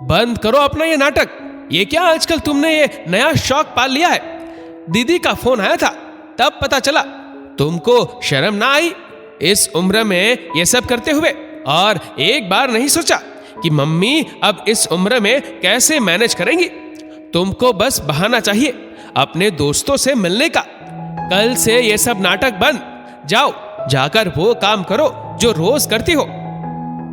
बंद करो अपना ये नाटक। ये क्या आजकल तुमने ये नया शौक पाल लिया है? दीदी का फोन आया था, तब पता चला। तुमको शर्म ना आई इस उम्र में ये सब करते हुए? और एक बार नहीं सोचा कि मम्मी अब इस उम्र में कैसे मैनेज करेंगी? तुमको बस बहाना चाहिए अपने दोस्तों से मिलने का। कल से ये सब नाटक बंद। जाओ, जाकर वो काम करो जो रोज करती हो।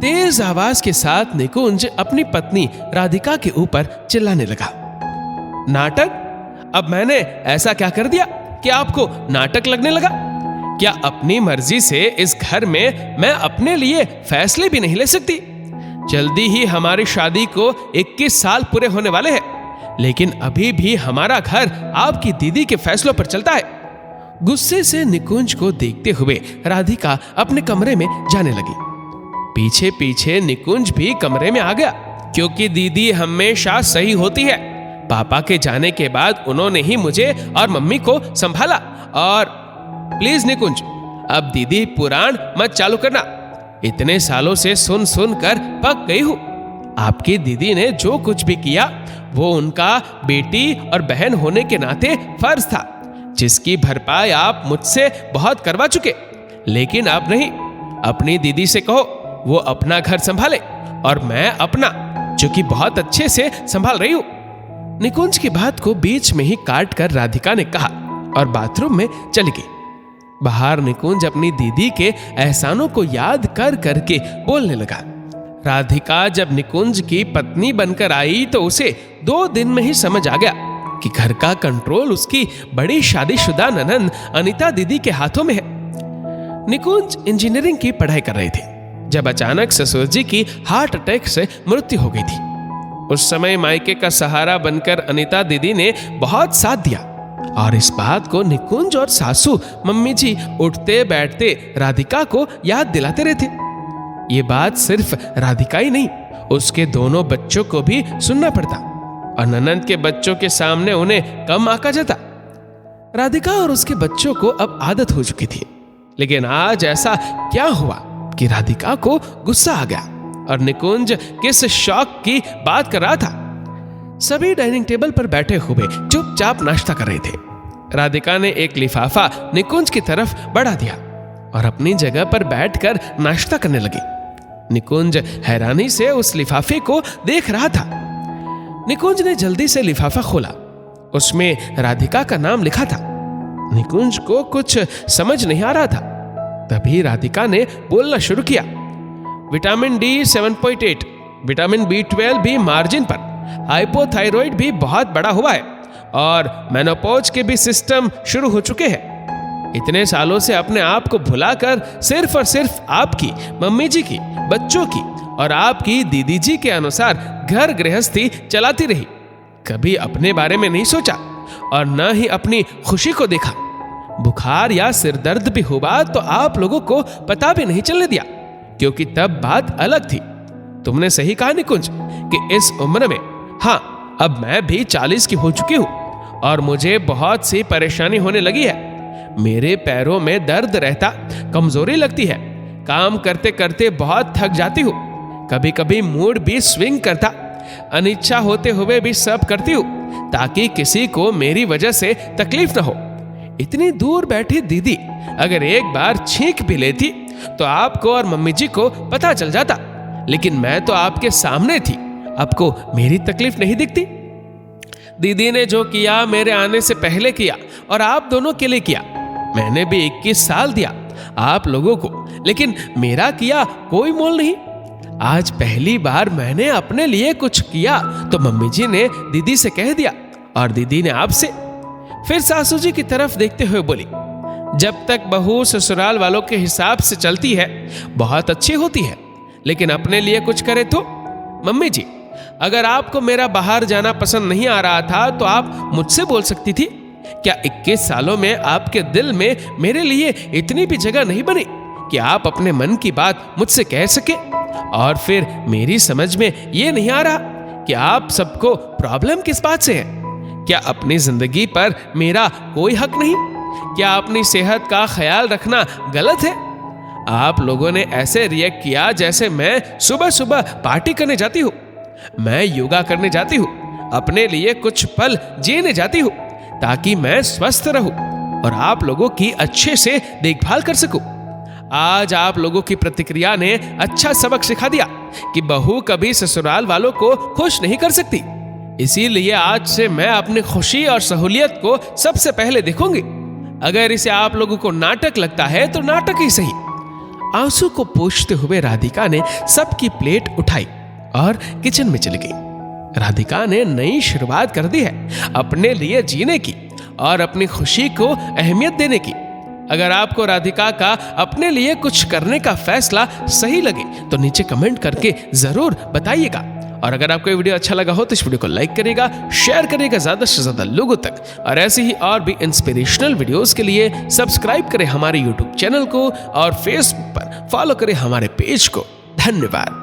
तेज आवाज के साथ निकुंज अपनी पत्नी राधिका के ऊपर चिल्लाने लगा। नाटक? अब मैंने ऐसा क्या कर दिया कि आपको नाटक लगने लगा? क्या अपनी मर्जी से इस घर में मैं अपने लिए फैसले भी नहीं ले सकती? जल्दी ही हमारी शादी को 21 साल पूरे होने वाले हैं, लेकिन अभी भी हमारा घर आपकी दीदी के फैसलों पर चलता है। गुस्से से निकुंज को देखते हुए राधिका अपने कमरे में जाने लगी। पीछे पीछे निकुंज भी कमरे में आ गया, क्योंकि दीदी हमेशा सही होती है। पापा के जाने के बाद उन्होंने ही मुझे और मम्मी को संभाला। और प्लीज निकुंज, अब दीदी पुराण मत चालू करना। इतने सालों से सुन सुन कर पक गई हूं। आपकी दीदी ने जो कुछ भी किया वो उनका बेटी और बहन होने के नाते फर्ज था, जिसकी भरपाई आप मुझसे बहुत करवा चुके। लेकिन अब नहीं। अपनी दीदी से कहो वो अपना घर संभाले और मैं अपना, जो कि बहुत अच्छे से संभाल रही हूं। निकुंज की बात को बीच में ही काट कर राधिका ने कहा और बाथरूम में चली गई। बाहर निकुंज अपनी दीदी के एहसानों को याद कर करके बोलने लगा। राधिका जब निकुंज की पत्नी बनकर आई तो उसे 2 दिन में ही समझ आ गया कि घर का कंट्रोल उसकी बड़ी शादीशुदा ननंद अनीता दीदी के हाथों में है। निकुंज इंजीनियरिंग की पढ़ाई कर रहे थे जब अचानक ससुर जी की हार्ट अटैक से मृत्यु हो गई थी। उस समय मायके का सहारा बनकर अनीता दीदी ने बहुत साथ दिया, और इस बात को निकुंज और सासू मम्मी जी उठते बैठते राधिका को याद दिलाते रहते। ये बात सिर्फ राधिका ही नहीं, उसके दोनों बच्चों को भी सुनना पड़ता, और ननंद के बच्चों के सामने उन्हें कम आका जाता। राधिका और उसके बच्चों को अब आदत हो चुकी थी, लेकिन आज ऐसा क्या हुआ कि राधिका को गुस्सा आ गया और निकुंज किस शौक की बात कर रहा था। सभी डाइनिंग टेबल पर बैठे हुए चुपचाप नाश्ता कर रहे थे। राधिका ने एक लिफाफा निकुंज की तरफ बढ़ा दिया और अपनी जगह पर बैठकर नाश्ता करने लगी। निकुंज हैरानी से उस लिफाफे को देख रहा था। निकुंज ने जल्दी से लिफाफा खोला। उसमें राधिका का नाम लिखा था। निकुंज को कुछ समझ नहीं आ रहा था। तभी राधिका ने बोलना शुरू किया। विटामिन डी 7.8, विटामिन B12 भी मार्जिन पर, हाइपोथायराइड भी बहुत बड़ा हुआ है, और मेनोपॉज के भी सिस्टम शुरू हो चुके हैं। इतने सालों से अपने आप को भुलाकर सिर्फ और सिर्फ आपकी, मम्मी जी की, बच्चों की और आपकी दीदी जी के अनुसार घर गृहस्थी चलाती रही। कभी अपने बारे में नहीं सोचा और न ही अपनी खुशी को देखा। बुखार या सिरदर्द भी हुआ तो आप लोगों को पता भी नहीं चलने दिया, क्योंकि तब बात अलग थी। तुमने सही कहा निकुंज कि इस उम्र में, हाँ, अब मैं भी 40 की हो चुकी हूं और मुझे बहुत सी परेशानी होने लगी है। मेरे पैरों में दर्द रहता, कमजोरी लगती है, काम करते करते बहुत थक जाती हूँ। कभी कभी मूड भी स्विंग करता, अनिच्छा होते हुए भी सब करती हूँ ताकि किसी को मेरी वजह से तकलीफ न हो। इतनी दूर बैठी दीदी अगर एक बार छींक भी लेती तो आपको और मम्मी जी को पता चल जाता, लेकिन मैं तो आपके सामने थी, आपको मेरी तकलीफ नहीं दिखती। दीदी ने जो किया मेरे आने से पहले किया और आप दोनों के लिए किया। मैंने भी 21 साल दिया आप लोगों को, लेकिन मेरा किया कोई मोल नहीं। आज पहली बार मैंने अपने लिए कुछ किया तो मम्मी जी ने दीदी से कह दिया और दीदी ने आपसे। फिर सासू जी की तरफ देखते हुए बोली, जब तक बहू ससुराल वालों के हिसाब से चलती है बहुत अच्छी होती है, लेकिन अपने लिए कुछ करे तो। मम्मी जी, अगर आपको मेरा बाहर जाना पसंद नहीं आ रहा था तो आप मुझसे बोल सकती थी। क्या 21 सालों में आपके दिल में मेरे लिए इतनी भी जगह नहीं बनी कि आप अपने मन की बात मुझसे कह सके? और फिर मेरी समझ में ये नहीं आ रहा कि आप सबको प्रॉब्लम किस बात से है। क्या अपनी जिंदगी पर मेरा कोई हक नहीं? क्या अपनी सेहत का ख्याल रखना गलत है? आप लोगों ने ऐसे रिएक्ट किया जैसे मैं सुबह सुबह पार्टी करने जाती हूँ। मैं योगा करने जाती हूँ, अपने लिए कुछ पल जीने जाती हूँ ताकि मैं स्वस्थ रहूं और आप लोगों की अच्छे से देखभाल कर सकूं। आज आप लोगों की प्रतिक्रिया ने अच्छा सबक सिखा दिया कि बहू कभी ससुराल वालों को खुश नहीं कर सकती। इसीलिए आज से मैं अपनी खुशी और सहूलियत को सबसे पहले देखूंगी। अगर इसे आप लोगों को नाटक लगता है तो नाटक ही सही। आंसू को पोंछते हुए राधिका ने सबकी प्लेट उठाई और किचन में चली गई। राधिका ने नई शुरुआत कर दी है, अपने लिए जीने की और अपनी खुशी को अहमियत देने की। अगर आपको राधिका का अपने लिए कुछ करने का फैसला सही लगे तो नीचे कमेंट करके जरूर बताइएगा। और अगर आपको ये वीडियो अच्छा लगा हो तो इस वीडियो को लाइक करिएगा, शेयर करिएगा ज्यादा से ज्यादा लोगों तक। और ऐसे ही और भी इंस्पिरेशनल वीडियोस के लिए सब्सक्राइब करें हमारे यूट्यूब चैनल को और फेसबुक पर फॉलो करें हमारे पेज को। धन्यवाद।